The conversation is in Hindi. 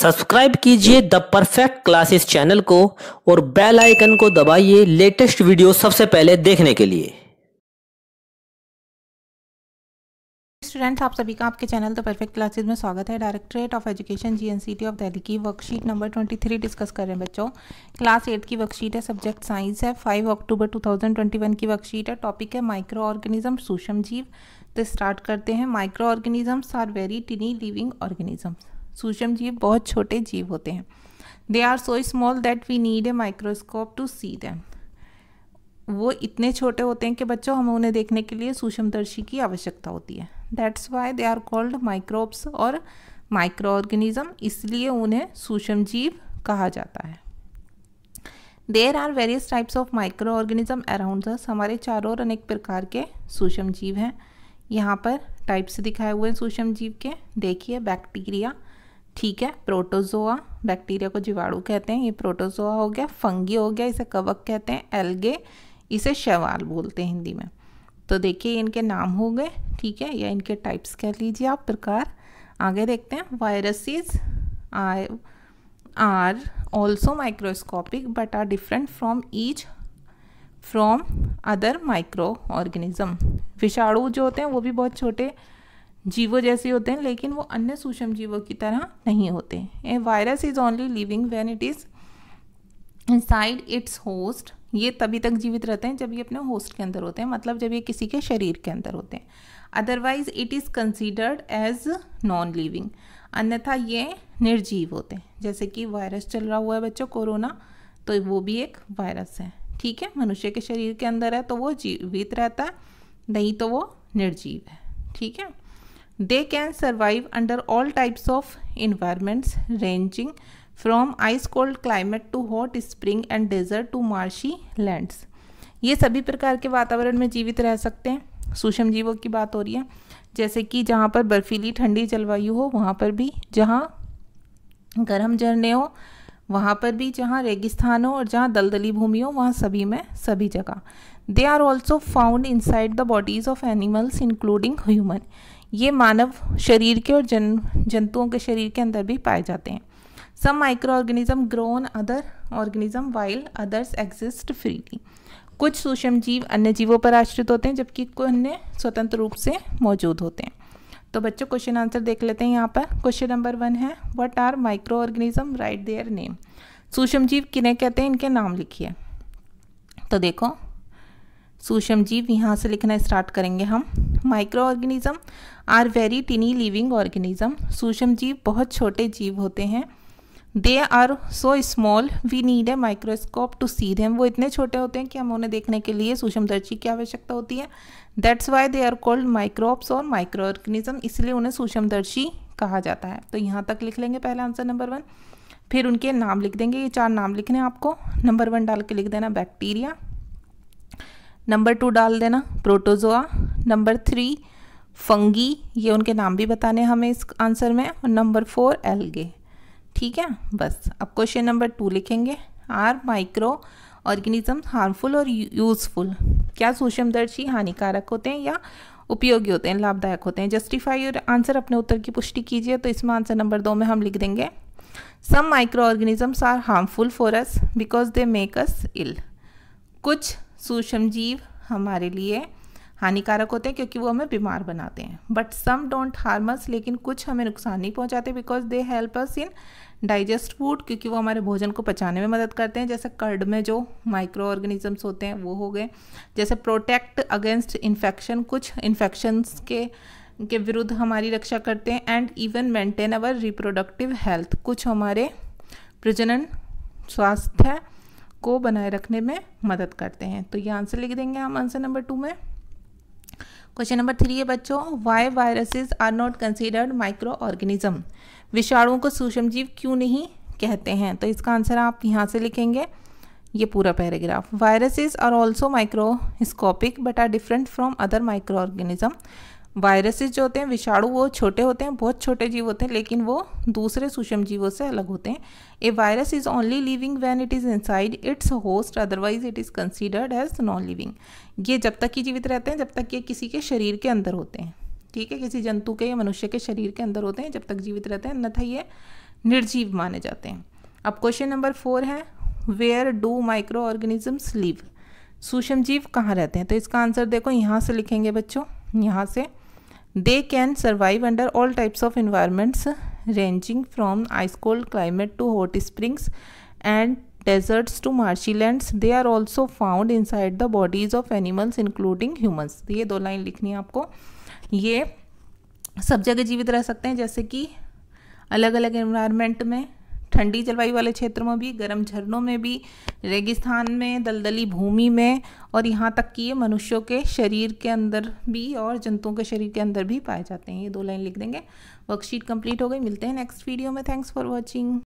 सब्सक्राइब कीजिए द परफेक्ट क्लासेस चैनल को और बेल आइकन को दबाइए लेटेस्ट वीडियो सबसे पहले देखने के लिए। स्टूडेंट्स, आप सभी का आपके चैनल द परफेक्ट क्लासेस में स्वागत है। Directorate of education GNCT of Delhi की वर्कशीट नंबर 23 डिस्कस कर रहे हैं बच्चों। क्लास 8 की वर्कशीट है, सब्जेक्ट साइंस है, 5 अक्टूबर 2021 की वर्कशीट है। टॉपिक है माइक्रो ऑर्गेनिज्म, सूक्ष्म जीव। तो स्टार्ट करते हैं। Micro organisms are very tiny living organisms. सूक्ष्म जीव बहुत छोटे जीव होते हैं। They are so small that we need a microscope to see them. वो इतने छोटे होते हैं कि बच्चों हमें उन्हें देखने के लिए सूक्ष्मदर्शी की आवश्यकता होती है। That's why they are called microbes और माइक्रो ऑर्गेनिज्म, इसलिए उन्हें सूक्ष्म जीव कहा जाता है। There are various types of micro organism around us. हमारे चारों ओर अनेक प्रकार के सूक्ष्म जीव हैं। यहाँ पर टाइप्स दिखाए हुए हैं सूक्ष्म जीव के। देखिए, बैक्टीरिया, ठीक है, प्रोटोजोआ, बैक्टीरिया को जीवाणु कहते हैं, ये प्रोटोजोआ हो गया। फंगी हो गया, इसे कवक कहते हैं। एल्गे, इसे शैवाल बोलते हैं हिंदी में। तो देखिए, इनके नाम हो गए, ठीक है, या इनके टाइप्स कह लीजिए आप, प्रकार। आगे देखते हैं। Viruses are also microscopic but are different from other micro organism. विषाणु जो होते हैं वो भी बहुत छोटे जीवों जैसे होते हैं, लेकिन वो अन्य सूक्ष्म जीवों की तरह नहीं होते। A virus is only living when it is inside its host. ये तभी तक जीवित रहते हैं जब ये अपने होस्ट के अंदर होते हैं, मतलब जब ये किसी के शरीर के अंदर होते हैं। Otherwise it is considered as non living, अन्यथा ये निर्जीव होते हैं। जैसे कि वायरस चल रहा हुआ है बच्चों, कोरोना, तो वो भी एक वायरस है, ठीक है। मनुष्य के शरीर के अंदर है तो वो जीवित रहता है, नहीं तो वो निर्जीव है, ठीक है। They can survive under all types of environments ranging from ice cold climate to hot spring and desert to marshy lands. ये सभी प्रकार के वातावरण में जीवित रह सकते हैं। सूक्ष्म जीवों की बात हो रही है, जैसे कि जहाँ पर बर्फीली ठंडी जलवायु हो वहाँ पर भी, जहाँ गर्म झरने हो वहाँ पर भी, जहाँ रेगिस्तान हो और जहाँ दलदली भूमि हो वहाँ सभी में, सभी जगह। They are also found inside the bodies of animals including human. ये मानव शरीर के और जंतुओं के शरीर के अंदर भी पाए जाते हैं। Some micro organism grow on other organism while others exist freely. कुछ सूक्ष्म जीव अन्य जीवों पर आश्रित होते हैं, जबकि कुछ अन्य स्वतंत्र रूप से मौजूद होते हैं। तो बच्चों क्वेश्चन आंसर देख लेते हैं यहाँ पर। क्वेश्चन नंबर 1 है, what are micro organism, right their name. सूक्ष्म जीव किन्हें कहते हैं, इनके नाम लिखिए। तो देखो, सूक्ष्म जीव यहाँ से लिखना स्टार्ट करेंगे हम। Micro organism are very tiny living organism. सूक्ष्म जीव बहुत छोटे जीव होते हैं। They are so small we need a microscope to see them. वो इतने छोटे होते हैं कि हमें उन्हें देखने के लिए सूक्ष्मदर्शी की आवश्यकता होती है। That's why they are called microbes और माइक्रो ऑर्गेनिज्म, इसलिए उन्हें सूक्ष्मदर्शी कहा जाता है। तो यहाँ तक लिख लेंगे पहला आंसर नंबर 1। फिर उनके नाम लिख देंगे, ये 4 नाम लिखने हैं आपको। नंबर 1 डाल के लिख देना बैक्टीरिया, नंबर 2 डाल देना प्रोटोजोआ, नंबर 3 फंगी, ये उनके नाम भी बताने हमें इस आंसर में, और नंबर 4 एल्गे, ठीक है। बस अब क्वेश्चन नंबर 2 लिखेंगे। आर माइक्रो ऑर्गेनिज्म हार्मफुल और यूजफुल। क्या सूक्ष्मदर्शी हानिकारक होते हैं या उपयोगी होते हैं, लाभदायक होते हैं। जस्टिफाई और आंसर, अपने उत्तर की पुष्टि कीजिए। तो इसमें आंसर नंबर 2 में हम लिख देंगे, some micro organisms are harmful for us because they make us ill. कुछ सूक्ष्म जीव हमारे लिए हानिकारक होते हैं क्योंकि वो हमें बीमार बनाते हैं। But some don't harm us, लेकिन कुछ हमें नुकसान नहीं पहुंचाते, because they help us in digest food, क्योंकि वो हमारे भोजन को पचाने में मदद करते हैं। जैसे कर्ड में जो माइक्रो ऑर्गेनिजम्स होते हैं वो हो गए। जैसे प्रोटेक्ट अगेंस्ट इन्फेक्शन, कुछ इन्फेक्शंस के विरुद्ध हमारी रक्षा करते हैं। And even maintain our reproductive health, कुछ हमारे प्रजनन स्वास्थ्य को बनाए रखने में मदद करते हैं। तो ये आंसर लिख देंगे हम आंसर नंबर 2 में। क्वेश्चन नंबर 3 है बच्चों, why viruses are not considered micro organism. विषाणुओं को सूक्ष्म जीव क्यों नहीं कहते हैं। तो इसका आंसर आप यहाँ से लिखेंगे, ये पूरा paragraph. Viruses are also microscopic but are different from other micro organism. Viruses जो होते हैं, विषाणु, वो छोटे होते हैं, बहुत छोटे जीव होते हैं, लेकिन वो दूसरे सूक्ष्म जीवों से अलग होते हैं। A virus is only living when it is inside its host, otherwise it is considered as non living. ये जब तक ही जीवित रहते हैं जब तक ये किसी के शरीर के अंदर होते हैं, ठीक है, किसी जंतु के या मनुष्य के शरीर के अंदर होते हैं जब तक जीवित रहते हैं, अन्यथा ये निर्जीव माने जाते हैं। अब क्वेश्चन नंबर 4 है, where do micro organisms live, सूक्ष्म जीव कहाँ रहते हैं? तो इसका आंसर देखो यहाँ से लिखेंगे बच्चों, यहाँ से, they can survive under all types of environments ranging from ice cold climate to hot springs and deserts to marshy lands. They are also found inside the bodies of animals including humans. ये 2 लाइन लिखनी है आपको। ये सब जगह जीवित रह सकते हैं, जैसे कि अलग अलग एनवायरनमेंट में, ठंडी जलवायु वाले क्षेत्रों में भी, गर्म झरनों में भी, रेगिस्तान में, दलदली भूमि में, और यहाँ तक कि ये मनुष्यों के शरीर के अंदर भी और जंतुओं के शरीर के अंदर भी पाए जाते हैं। ये 2 लाइन लिख देंगे। वर्कशीट कंप्लीट हो गई। मिलते हैं नेक्स्ट वीडियो में। Thanks for watching.